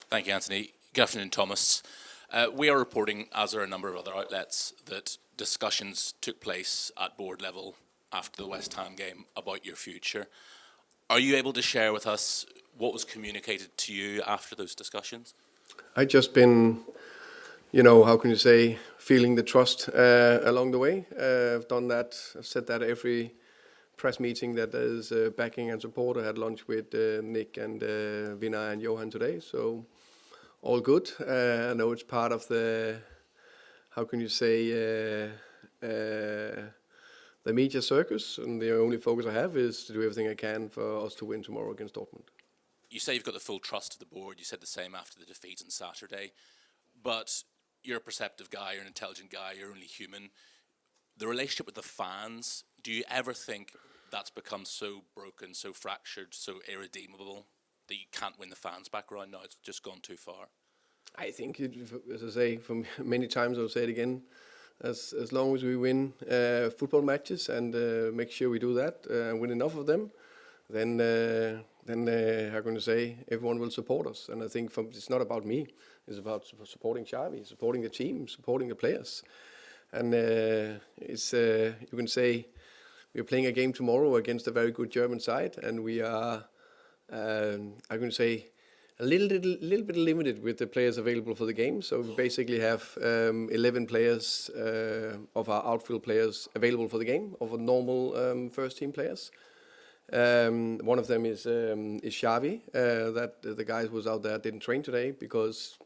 Thank you, Anthony. Good afternoon, Thomas. We are reporting, as are a number of other outlets, that discussions took place at board level after the West Ham game about your future. Are you able to share with us what was communicated to you after those discussions? I just been, how can you say, feeling the trust along the way. I've done that. I've said that every press meeting that there's backing and support. I had lunch with Nick and Vinay and Johan today, so all good. I know it's part of the, how can you say, the media circus, and the only focus I have is to do everything I can for us to win tomorrow against Dortmund. You say you've got the full trust of the board. You said the same after the defeat on Saturday. But you're a perceptive guy, you're an intelligent guy, you're only human. The relationship with the fans, do you ever think that's become so broken, so fractured, so irredeemable that you can't win the fans back around now? It's just gone too far. I think, as I say, from many times, I'll say it again, as long as we win football matches and make sure we do that, win enough of them, then how can I say, everyone will support us. And I think it's not about me, it's about supporting Xavi, supporting the team, supporting the players. And you can say we're playing a game tomorrow against a very good German side, and we are, I can say, a little bit limited with the players available for the game. So we basically have 11 players of our outfield players available for the game, of a normal first team players. One of them is Xavi, that the guy who was out there didn't train today because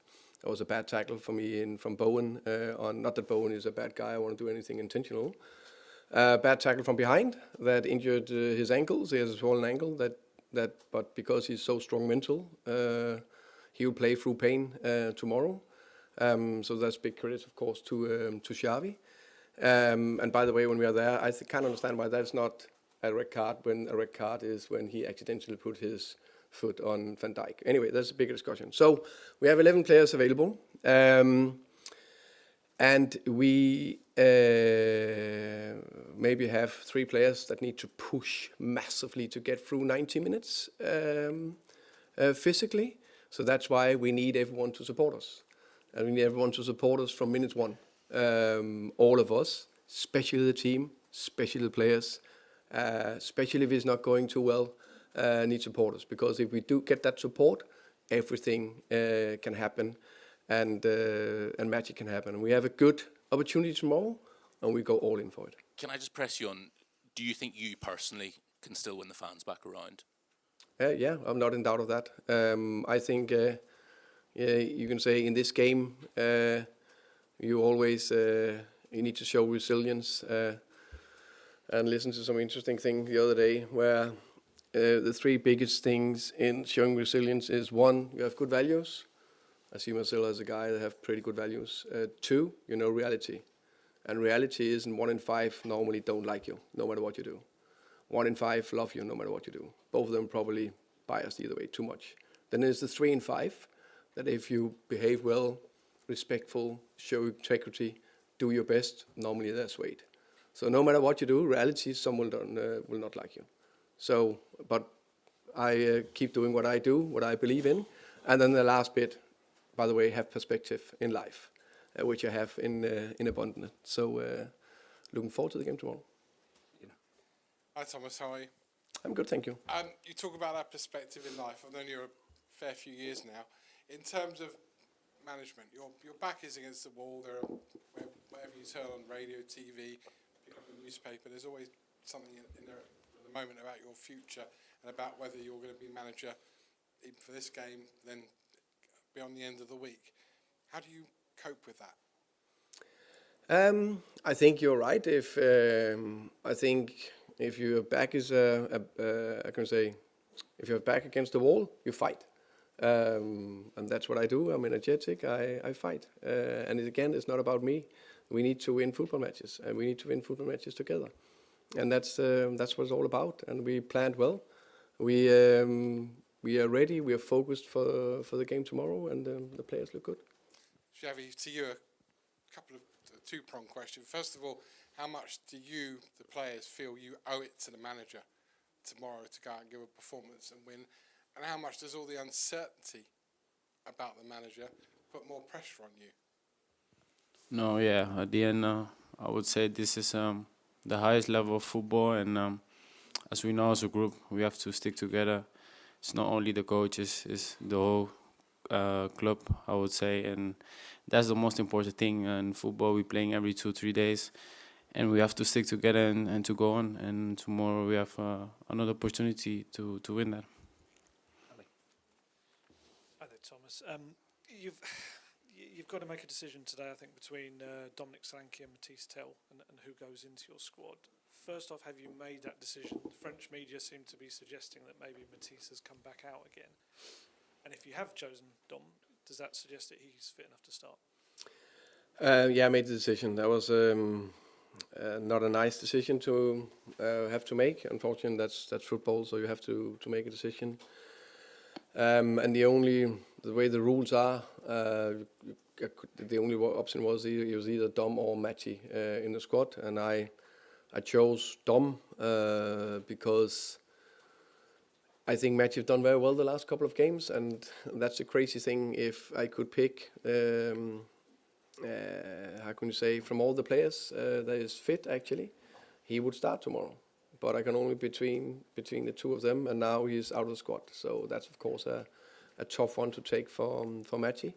that was a bad tackle for me from Bowen. Not that Bowen is a bad guy, I want to do anything intentional. Bad tackle from behind that injured his ankles. He has a swollen ankle but because he's so strong mental, he will play through pain tomorrow. So that's big credit, of course, to Xavi. And by the way, when we are there, I can't understand why that's not a red card, when a red card is when he accidentally put his foot on Van Dijk. Anyway, that's a bigger discussion. So we have 11 players available. And we maybe have 3 players that need to push massively to get through 90 minutes physically. So that's why we need everyone to support us. And we need everyone to support us from minute one. All of us, especially the team, especially the players, especially if it's not going too well, need supporters. Because if we do get that support, everything can happen. And magic can happen. And we have a good opportunity tomorrow, and we go all in for it. Can I just press you on, do you think you personally can still win the fans back around? Yeah, I'm not in doubt of that. I think you can say in this game, you always you need to show resilience. And listen to some interesting thing the other day where the 3 biggest things in showing resilience is 1, you have good values. I see myself as a guy that have pretty good values. 2, reality. And reality is 1 in 5 normally don't like you, no matter what you do. 1 in 5 love you, no matter what you do. Both of them probably biased either way, too much. Then there's the 3 in 5, that if you behave well, respectful, show integrity, do your best, normally they're swayed. So no matter what you do, reality, someone will not like you. So, but I keep doing what I do, what I believe in. And then the last bit, by the way, have perspective in life, which I have in abundance. So looking forward to the game tomorrow. Hi Thomas, how are you? I'm good, thank you. You talk about that perspective in life. I've known you a fair few years now. In terms of management, your back is against the wall. There are, wherever you turn on radio, TV, pick up a newspaper, there's always something in there at the moment about your future and about whether you're going to be manager even for this game, then beyond the end of the week. How do you cope with that? I think you're right. I think if your back is I can say, if you're back against the wall, you fight, and that's what I do. I'm energetic. I fight, and again, it's not about me. We need to win football matches, and we need to win football matches together, and that's what it's all about. And we planned well. We are ready. We are focused for the game tomorrow, and the players look good. Xavi, to you, a couple of two-pronged questions. First of all, how much do you, the players, feel you owe it to the manager tomorrow to go out and give a performance and win? And how much does all the uncertainty about the manager put more pressure on you? No, yeah. At the end, I would say this is the highest level of football, and as we know as a group, we have to stick together. It's not only the coaches; it's the whole club, I would say, and that's the most important thing. In football, we're playing every 2-3 days, and we have to stick together and to go on. And tomorrow we have another opportunity to win that. Hi there, Thomas. You've got to make a decision today, I think, between Dominic Solanke and Matisse Tell and who goes into your squad. First off, have you made that decision? The French media seem to be suggesting that maybe Matisse has come back out again. And if you have chosen Dom, does that suggest that he's fit enough to start? Yeah, I made the decision. That was not a nice decision to have to make. Unfortunately, that's football, so you have to make a decision. And the way the rules are, the only option was either Dom or Matty in the squad, and I chose Dom because I think Matty have done very well the last couple of games, and that's the crazy thing. If I could pick, how can you say, from all the players that is fit, actually, he would start tomorrow. But I can only between the two of them, and now he's out of the squad. So that's of course a tough one to take for Matty.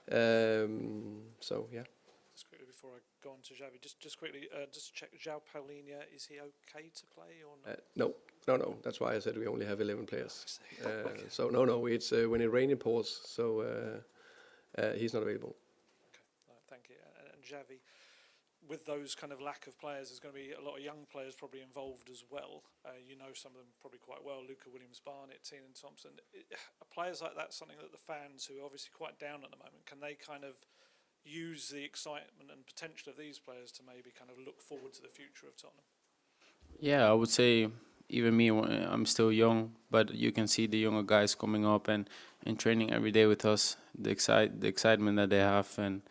So yeah. Just quickly before I go on to Xavi, just quickly, just to check, João Paulinho, is he okay to play or not? No. That's why I said we only have 11 players. Okay. So no. It's when it rains, it pours. So he's not available. Okay, right, thank you. And Xavi, with those kind of lack of players, there's going to be a lot of young players probably involved as well. You know some of them probably quite well, Luca Williams-Barnett, Tiernan Thompson. Are players like that something that the fans, who are obviously quite down at the moment, can they kind of use the excitement and potential of these players to maybe kind of look forward to the future of Tottenham? Yeah, I would say even me, I'm still young, but you can see the younger guys coming up and training every day with us. The excitement that they have and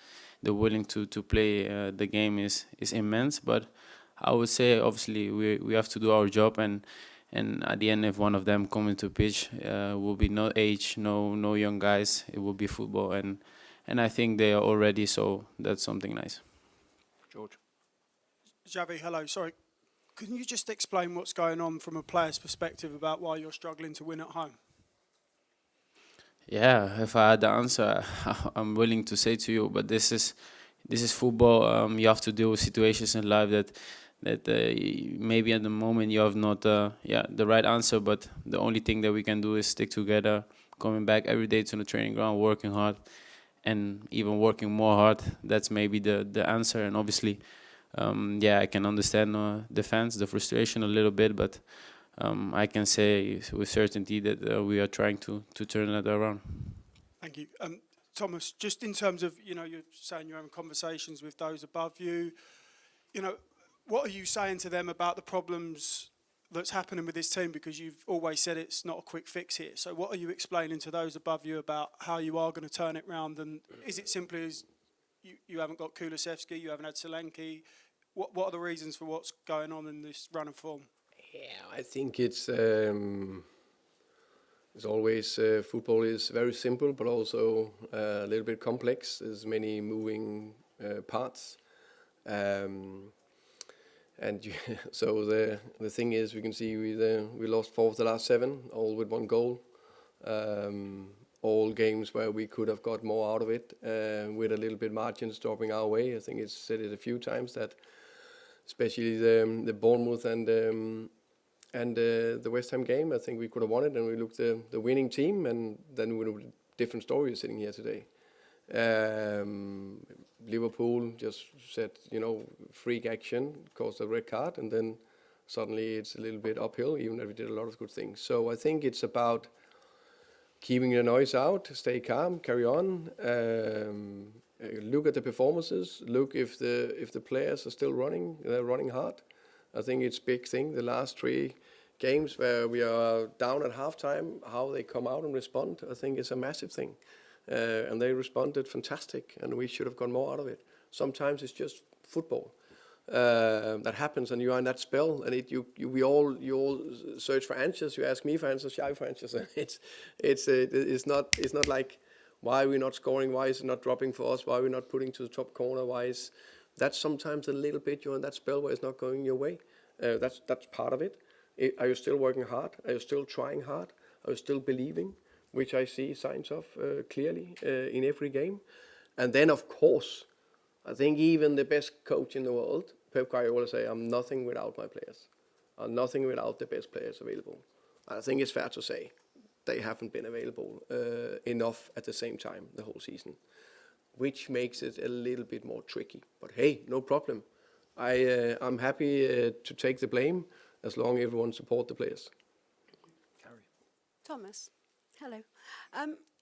the willing to play the game is immense. But I would say obviously we have to do our job, and at the end, if one of them come into pitch, will be no age, no young guys. It will be football, and I think they are all ready. So that's something nice. George. Xavi, hello. Sorry, can you just explain what's going on from a player's perspective about why you're struggling to win at home? Yeah, if I had the answer, I'm willing to say to you. But this is football. You have to deal with situations in life that maybe at the moment you have not the right answer. But the only thing that we can do is stick together, coming back every day to the training ground, working hard, and even working more hard. That's maybe the answer. And obviously, I can understand the fans, the frustration a little bit, but I can say with certainty that we are trying to turn that around. Thank you. Thomas, just in terms of, you're saying you're having conversations with those above you, what are you saying to them about the problems that's happening with this team? Because you've always said it's not a quick fix here. So what are you explaining to those above you about how you are going to turn it round? And is it simply as you haven't got Kulusevski, you haven't had Solanke? What are the reasons for what's going on in this run of form? Yeah, I think it's always football is very simple, but also a little bit complex. There's many moving parts, so the thing is, we can see we lost 4 of the last 7, all with 1 goal. All games where we could have got more out of it, with a little bit margins dropping our way. I think it's said it a few times that, especially the Bournemouth and the West Ham game, I think we could have won it, and we looked the winning team, and then we would have different stories sitting here today. Liverpool just said, freak action, caused a red card, and then suddenly it's a little bit uphill, even though we did a lot of good things. So I think it's about keeping the noise out, stay calm, carry on, look at the performances, look if the players are still running, they're running hard. I think it's a big thing. The last 3 games where we are down at halftime, how they come out and respond, I think it's a massive thing. And they responded fantastic, and we should have got more out of it. Sometimes it's just football that happens, and you are in that spell, and you all search for answers. You ask me for answers, Xavi for answers. It's not like Why are we not scoring? Why is it not dropping for us? Why are we not putting to the top corner? Why is that sometimes a little bit you're in that spell where it's not going your way? That's part of it. Are you still working hard? Are you still trying hard? Are you still believing? Which I see signs of clearly in every game. And then, of course, I think even the best coach in the world, Pep Guardiola, say, I'm nothing without my players. I'm nothing without the best players available. I think it's fair to say they haven't been available enough at the same time the whole season, which makes it a little bit more tricky. But hey, no problem. I'm happy to take the blame as long as everyone support the players. Thomas, hello.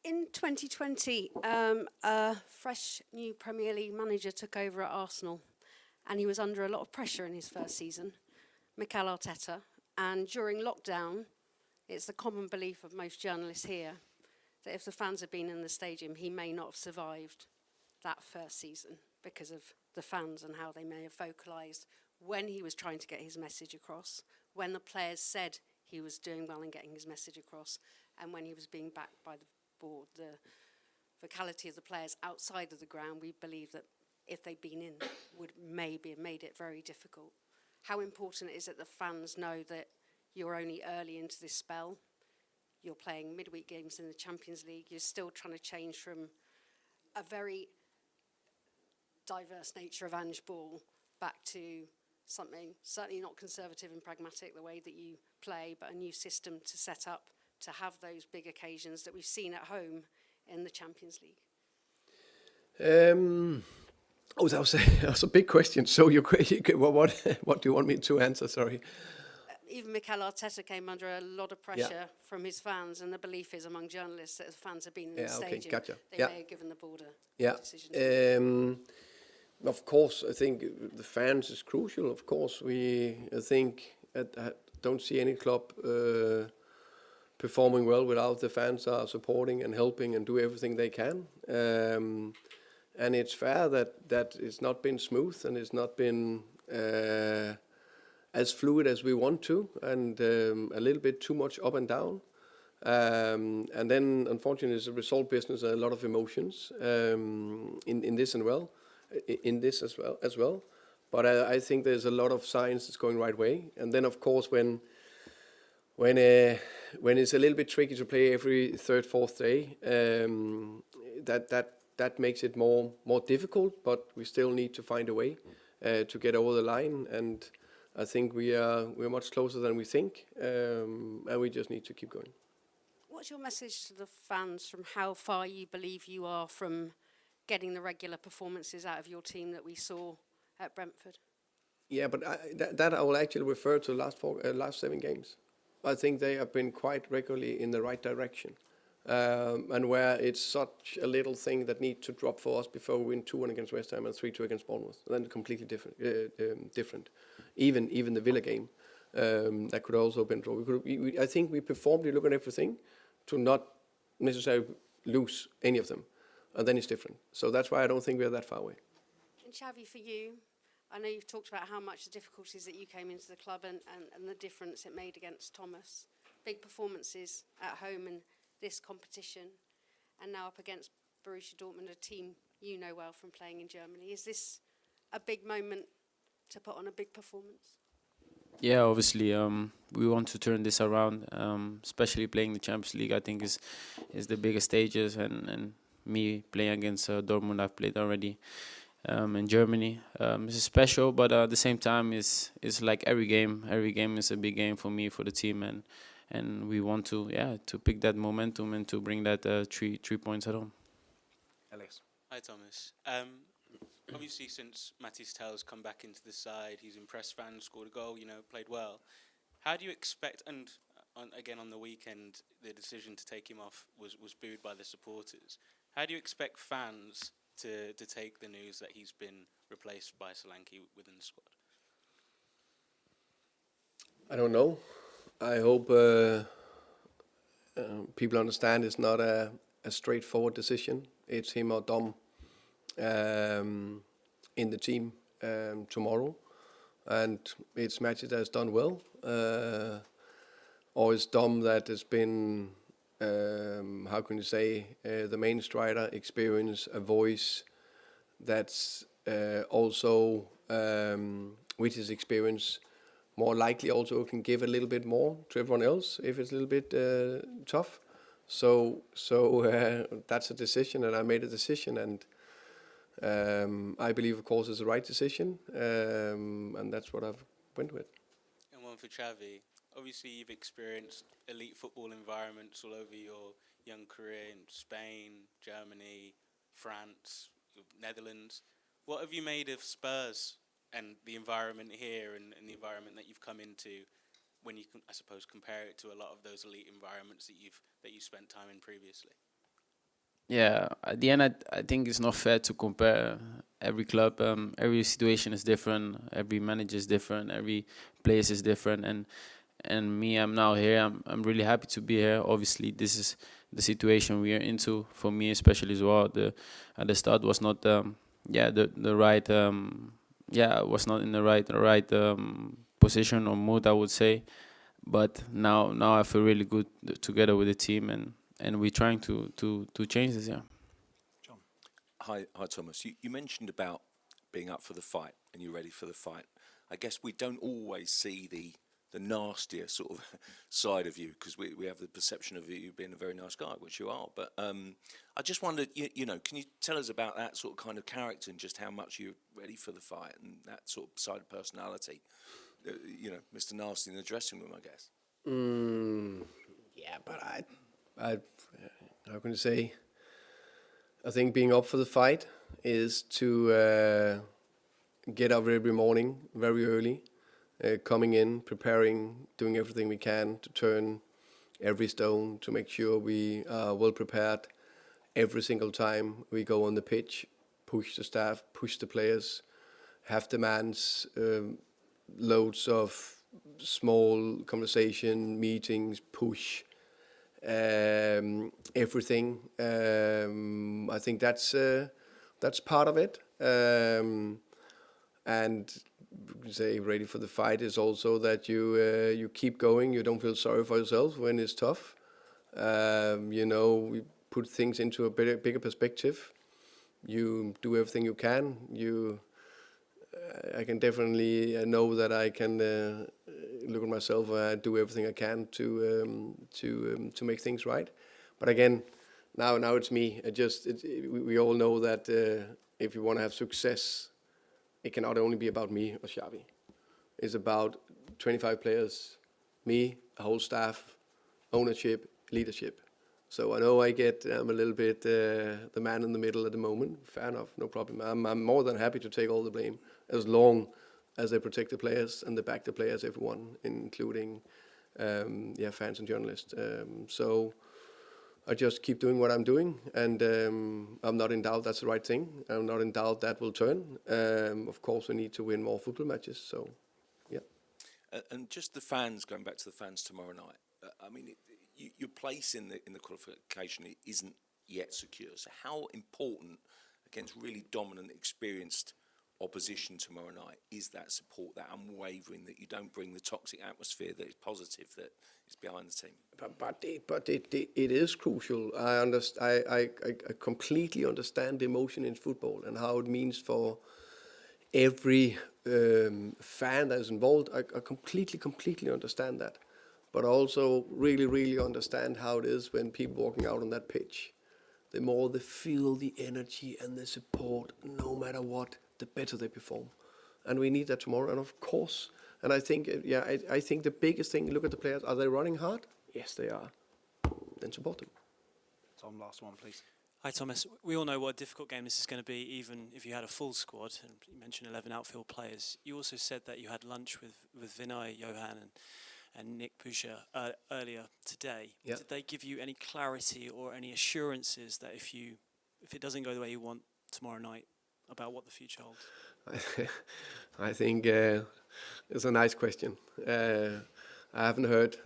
In 2020, a fresh new Premier League manager took over at Arsenal, and he was under a lot of pressure in his first season, Mikel Arteta. And during lockdown, it's the common belief of most journalists here that if the fans had been in the stadium, he may not have survived that first season because of the fans and how they may have vocalised when he was trying to get his message across, when the players said he was doing well in getting his message across, and when he was being backed by the board. The vocality of the players outside of the ground, we believe that if they'd been in, would maybe have made it very difficult. How important is it that fans know that you're only early into this spell, you're playing midweek games in the Champions League, you're still trying to change from a very diverse nature of Ange Ball back to something certainly not conservative and pragmatic the way that you play, but a new system to set up to have those big occasions that we've seen at home in the Champions League? That was a big question. So what do you want me to answer? Sorry. Even Mikel Arteta came under a lot of pressure from his fans, and the belief is among journalists that if fans have been in the stadium, gotcha. they may have given the board a decision. Of course, I think the fans is crucial. Of course, I don't see any club performing well without the fans are supporting and helping and do everything they can. And it's fair that it's not been smooth and it's not been as fluid as we want to, and a little bit too much up and down. And then, unfortunately, it's a result business and a lot of emotions in this as well. But I think there's a lot of signs it's going right way. And then, of course, when it's a little bit tricky to play every third, fourth day, that makes it more difficult. But we still need to find a way to get over the line. And I think we're much closer than we think, and we just need to keep going. What's your message to the fans from how far you believe you are from getting the regular performances out of your team that we saw at Brentford? Yeah, but I will actually refer to the last 7 games. I think they have been quite regularly in the right direction. And where it's such a little thing that needs to drop for us before we win 2-1 against West Ham and 3-2 against Bournemouth. Then completely different. Even the Villa game, that could also have been drawn. I think we performed, we look at everything, to not necessarily lose any of them. And then it's different. So that's why I don't think we're that far away. And Xavi, for you, I know you've talked about how much the difficulties that you came into the club and the difference it made against Thomas. Big performances at home in this competition, and now up against Borussia Dortmund, a team you know well from playing in Germany. Is this a big moment to put on a big performance? Yeah, obviously, we want to turn this around, especially playing the Champions League. I think is the biggest stages, and me playing against Dortmund, I've played already in Germany. It's special, but at the same time, it's like every game. Every game is a big game for me, for the team, and we want to pick that momentum and to bring that 3 points at home. Alex. Hi, Thomas. Obviously, since Mathys Tel's come back into the side, he's impressed fans, scored a goal, played well. How do you expect, and again on the weekend, the decision to take him off was booed by the supporters. How do you expect fans to take the news that he's been replaced by Solanke within the squad? I don't know. I hope people understand it's not a straightforward decision. It's him or Dom in the team tomorrow, and it's Mathys that has done well, or it's Dom that has been how can you say, the main striker experience a voice that's also with his experience more likely also can give a little bit more to everyone else if it's a little bit tough. So that's a decision, and I made a decision, and I believe, of course, it's the right decision, and that's what I've went with. And one for Xavi. Obviously, you've experienced elite football environments all over your young career in Spain, Germany, France, Netherlands. What have you made of Spurs and the environment here and the environment that you've come into when you can, I suppose, compare it to a lot of those elite environments that you spent time in previously? Yeah, at the end, I think it's not fair to compare every club. Every situation is different. Every manager is different. Every place is different. And me, I'm now here. I'm really happy to be here. Obviously, this is the situation we are into. For me, especially as well. At the start was not the right. Was not in the right position or mood, I would say. But now I feel really good together with the team, and we're trying to change this. Yeah. John. Hi, Thomas. You mentioned about being up for the fight and you're ready for the fight. I guess we don't always see the nastier sort of side of you, because we have the perception of you being a very nice guy, which you are. But I just wondered, you know, can you tell us about that sort of kind of character and just how much you're ready for the fight and that sort of side of personality? You know, Mr. Nasty in the dressing room, I guess. Yeah, but I how can you say? I think being up for the fight is to get up every morning very early, coming in, preparing, doing everything we can to turn every stone to make sure we are well prepared every single time we go on the pitch, push the staff, push the players, have demands, loads of small conversation, meetings, push, everything. I think that's part of it. And say ready for the fight is also that you keep going. You don't feel sorry for yourself when it's tough. You know, we put things into a bigger perspective. You do everything you can. I can definitely know that I can look at myself and do everything I can to make things right. But again, now it's me. We all know that if you want to have success, it cannot only be about me or Xavi. It's about 25 players, me, a whole staff, ownership, leadership. So I know I'm a little bit the man in the middle at the moment. Fair enough, no problem. I'm more than happy to take all the blame, as long as they protect the players and they back the players, everyone, including fans and journalists. So I just keep doing what I'm doing, and I'm not in doubt that's the right thing. I'm not in doubt that will turn. Of course, we need to win more football matches. So, yeah. And just the fans, going back to the fans tomorrow night. I mean, your place in the qualification isn't yet secure. So how important against really dominant, experienced opposition tomorrow night is that support, that unwavering, that you don't bring the toxic atmosphere that is positive, that is behind the team? But it is crucial. I completely understand the emotion in football and how it means for every fan that is involved. I completely understand that. But I also really understand how it is when people walking out on that pitch. The more they feel the energy and the support, no matter what, the better they perform. And we need that tomorrow. And of course, and I think, I think the biggest thing, look at the players. Are they running hard? Yes, they are. Then support them. Tom, last one, please. Hi, Thomas. We all know what a difficult game this is going to be, even if you had a full squad. And you mentioned 11 outfield players. You also said that you had lunch with Vinay, Johan, and Nick Pusha earlier today. Yeah. Did they give you any clarity or any assurances that if it doesn't go the way you want tomorrow night, about what the future holds? I think it's a nice question. I haven't heard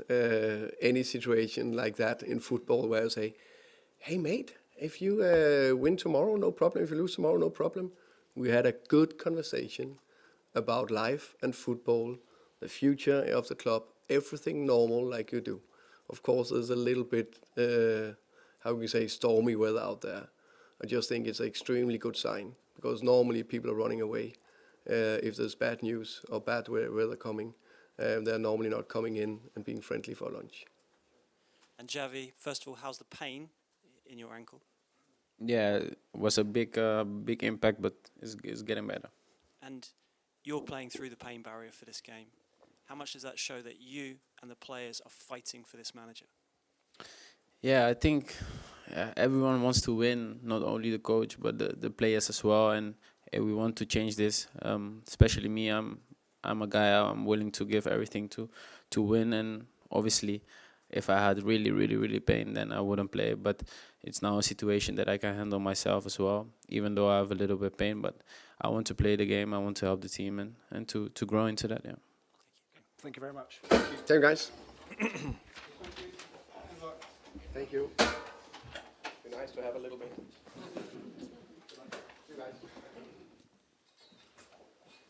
any situation like that in football where I say, hey mate, if you win tomorrow, no problem. If you lose tomorrow, no problem. We had a good conversation about life and football, the future of the club, everything normal like you do. of course, there's a little bit, how can you say, stormy weather out there. I just think it's an extremely good sign, because normally people are running away if there's bad news or bad weather coming. They're normally not coming in and being friendly for lunch. And Javi, first of all, how's the pain in your ankle? Yeah, it was a big impact, but it's getting better. And you're playing through the pain barrier for this game. How much does that show that you and the players are fighting for this manager? Yeah, I think everyone wants to win, not only the coach, but the players as well. And we want to change this. Especially me, I'm a guy. I'm willing to give everything to win. And obviously, if I had really pain, then I wouldn't play. But it's now a situation that I can handle myself as well, even though I have a little bit of pain. But I want to play the game. I want to help the team and to grow into that. Yeah. Thank you very much. Thank you, guys. Thank you. Be nice to have a little bit.